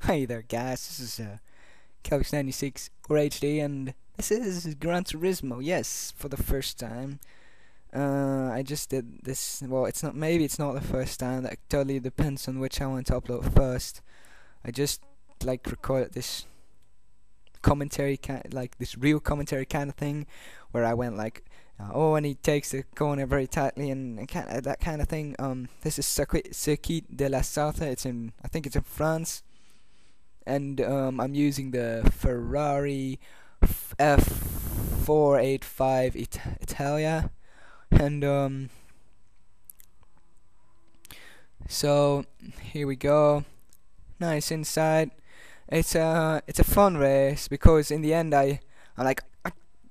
Hey there guys, this is Calix96 or HD and this is Gran Turismo, yes, for the first time. I just did this, well maybe it's not the first time, that totally depends on which I want to upload first. I just like recorded this commentary like this real commentary kind of thing, where I went like, oh, and he takes the corner very tightly and that kind of thing. This is Circuit de la Sarthe, I think it's in France. And I'm using the Ferrari F485 Italia, and so here we go. Nice inside. It's a fun race because in the end I'm like,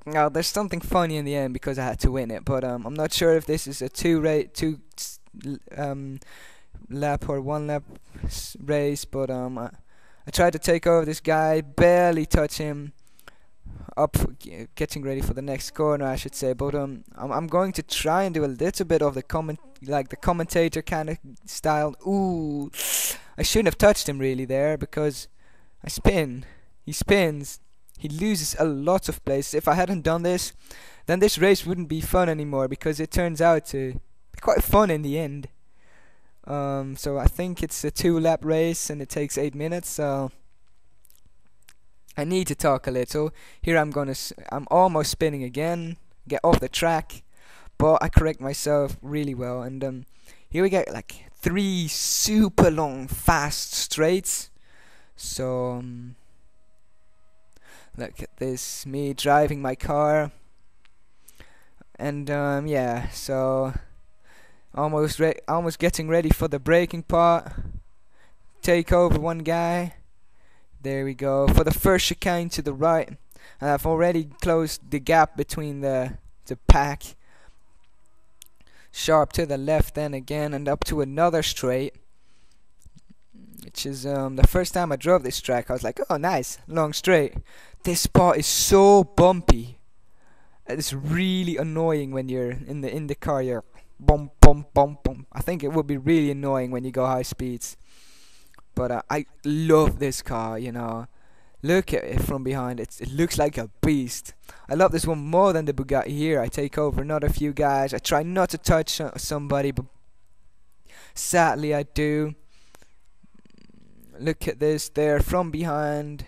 no, there's something funny in the end because I had to win it. But I'm not sure if this is a two lap or one lap race, but I tried to take over this guy, barely touch him, getting ready for the next corner, I should say. But I'm going to try and do a little bit of the commentator kind of style. Ooh, I shouldn't have touched him really there because I spin. He spins. He loses a lot of places. If I hadn't done this, then this race wouldn't be fun anymore because it turns out to be quite fun in the end. So I think it's a 2-lap race and it takes 8 minutes, so I need to talk a little. Here I'm almost spinning again, get off the track, but I correct myself really well, and here we get like 3 super long fast straights. So look at this, me driving my car, and yeah, so almost getting ready for the braking part. Take over one guy. There we go. For the first chicane to the right. And I've already closed the gap between the pack. Sharp to the left then again, and up to another straight. Which is the first time I drove this track. I was like, oh nice, long straight. This part is so bumpy. It's really annoying when you're in the car. You're bum bum bum bum. I think it would be really annoying when you go high speeds, but I love this car, you know. Look at it from behind. It looks like a beast. I love this one more than the Bugatti. Here I take over another few guys. I try not to touch somebody, but sadly I do. Look at this there from behind,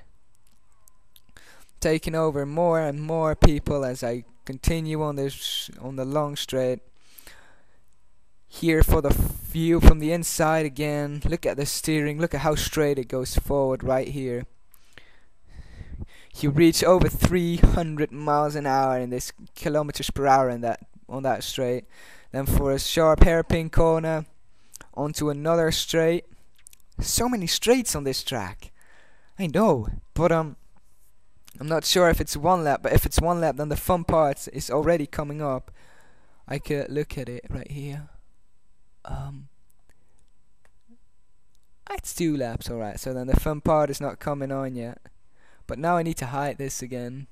taking over more and more people as I continue on the long straight. Here for the view from the inside again. Look at the steering. Look at how straight it goes forward right here. You reach over 300 miles an hour in this kilometers per hour on that straight. Then for a sharp hairpin corner onto another straight. So many straights on this track. I know, but I'm not sure if it's one lap. But if it's one lap, then the fun part is already coming up. I could look at it right here. It's 2 laps, alright, so then the fun part is not coming on yet. But now I need to hide this again.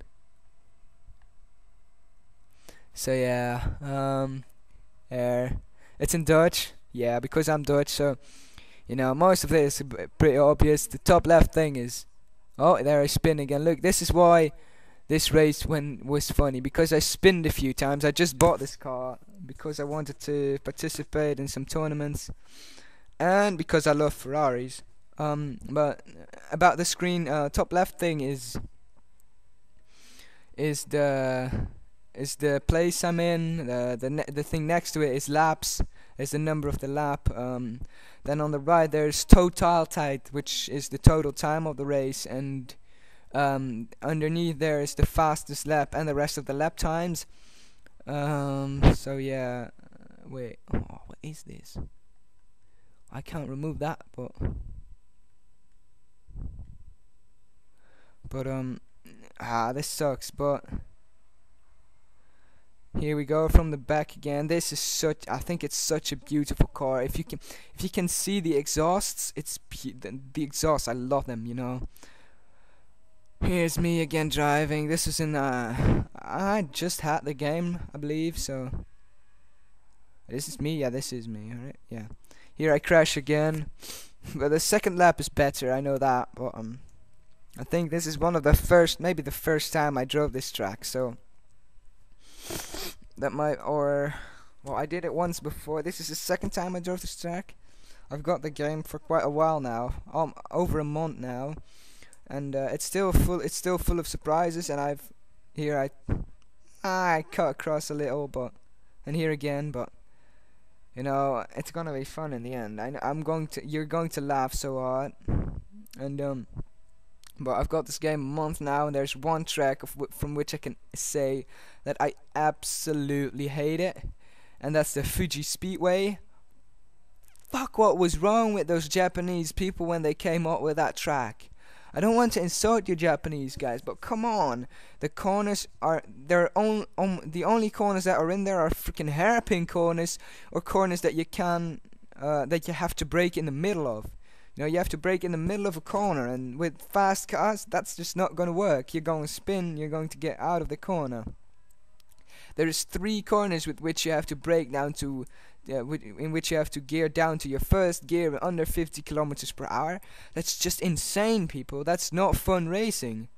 So yeah, it's in Dutch, yeah, because I'm Dutch, so, you know, most of this is pretty obvious. The top left thing is, oh, there I spin again. Look, this is why this race was funny, because I spinned a few times. I just bought this car because I wanted to participate in some tournaments and because I love Ferraris. But about the screen, top left thing is the place I'm in. The thing next to it is laps. Is the number of the lap. Then on the right there's total tijd, which is the total time of the race, and underneath there is the fastest lap and the rest of the lap times. So yeah, wait, oh, what is this? I can't remove that, but this sucks. But here we go from the back again. This is I think it's such a beautiful car. If you can see the exhausts, the exhausts, I love them, you know. Here's me again driving. This is in I just had the game, I believe, so this is me. Yeah, this is me. Alright, yeah. Here I crash again. But the second lap is better, I know that, but I think this is one of the first, maybe the first time I drove this track, so that might, or, well, I did it once before. This is the second time I drove this track. I've got the game for quite a while now, over a month now, and it's still full. It's still full of surprises. And I cut across a little, but and here again, but you know it's gonna be fun in the end. You're going to laugh so hard, and but I've got this game a month now, and there's one track from which I can say that I absolutely hate it, and that's the Fuji Speedway. Fuck, what was wrong with those Japanese people when they came up with that track? I don't want to insult you Japanese guys, but come on. The corners are the only corners that are in there are freaking hairpin corners, or corners that you have to brake in the middle of. You know, you have to brake in the middle of a corner, and with fast cars, that's just not going to work. You're going to spin, you're going to get out of the corner. There's 3 corners with which you have to brake down to, in which you have to gear down to your first gear under 50 kilometers per hour. That's just insane, people. That's not fun racing.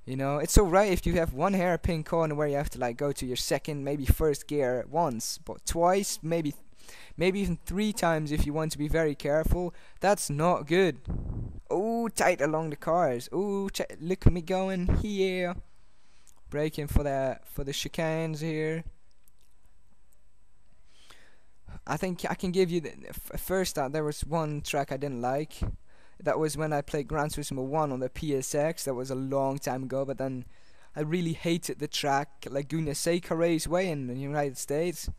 You know, it's alright if you have one hairpin corner where you have to like go to your second, maybe first gear once, but twice, maybe even 3 times if you want to be very careful. That's not good. Oh, tight along the cars. Oh, look at me going here. Braking for the chicanes here. I think I can give you first that there was one track I didn't like. That was when I played Gran Turismo 1 on the PSX. That was a long time ago, but then I really hated the track Laguna Seca Raceway in the United States.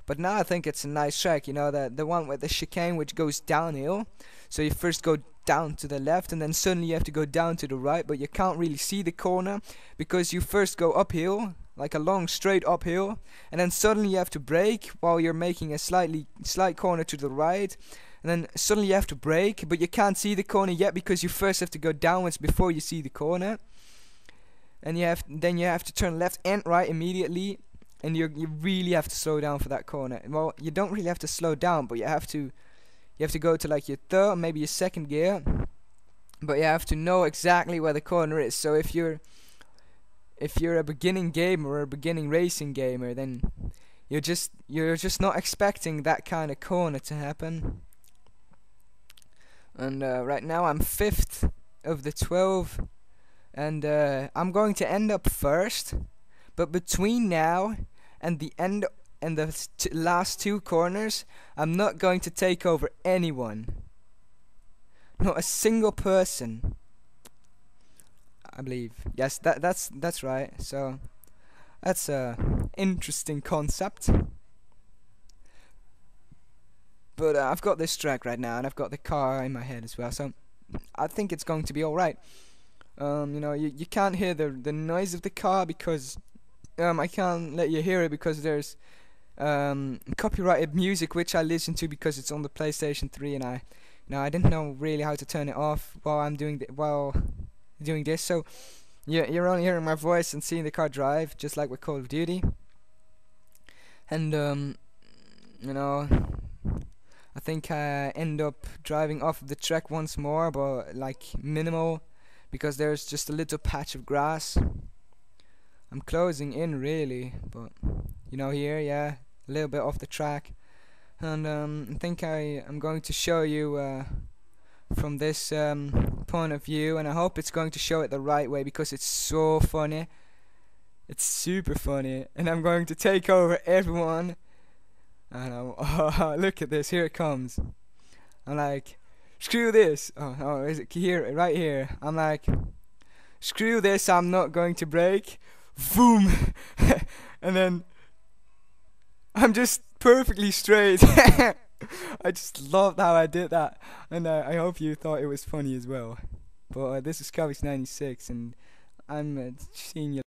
But now I think it's a nice track, you know, the one with the chicane which goes downhill. So you first go down to the left, and then suddenly you have to go down to the right, but you can't really see the corner because you first go uphill, like a long straight uphill, and then suddenly you have to brake while you're making a slight corner to the right, and then suddenly you have to brake, but you can't see the corner yet because you first have to go downwards before you see the corner, and then you have to turn left and right immediately, and you really have to slow down for that corner. Well, you don't really have to slow down, but you have to go to like your third, maybe your second gear, but you have to know exactly where the corner is. So if you're a beginning gamer or a beginning racing gamer, then you're just not expecting that kind of corner to happen. And right now I'm 5th of the 12, and I'm going to end up first. But between now and the end and the last 2 corners, I'm not going to take over anyone. Not a single person. I believe. Yes, that's right. So that's a interesting concept. But I've got this track right now, and I've got the car in my head as well. So I think it's going to be all right. You know, you can't hear the noise of the car because I can't let you hear it because there's copyrighted music which I listen to because it's on the PlayStation 3, and I didn't know really how to turn it off while I'm doing this. So you're only hearing my voice and seeing the car drive, just like with Call of Duty. And you know, I think I end up driving off of the track once more, but like minimal, because there's just a little patch of grass. I'm closing in really, but you know, here, yeah, a little bit off the track. And I think I'm going to show you from this point of view, and I hope it's going to show it the right way because it's so funny. It's super funny, and I'm going to take over everyone. And oh, look at this, here it comes. I'm like, screw this. Oh, is it here, right here? I'm like, screw this, I'm not going to brake. Boom. And then I'm just perfectly straight. I just loved how I did that, and I hope you thought it was funny as well. But this is Kavis96, and I'm seeing you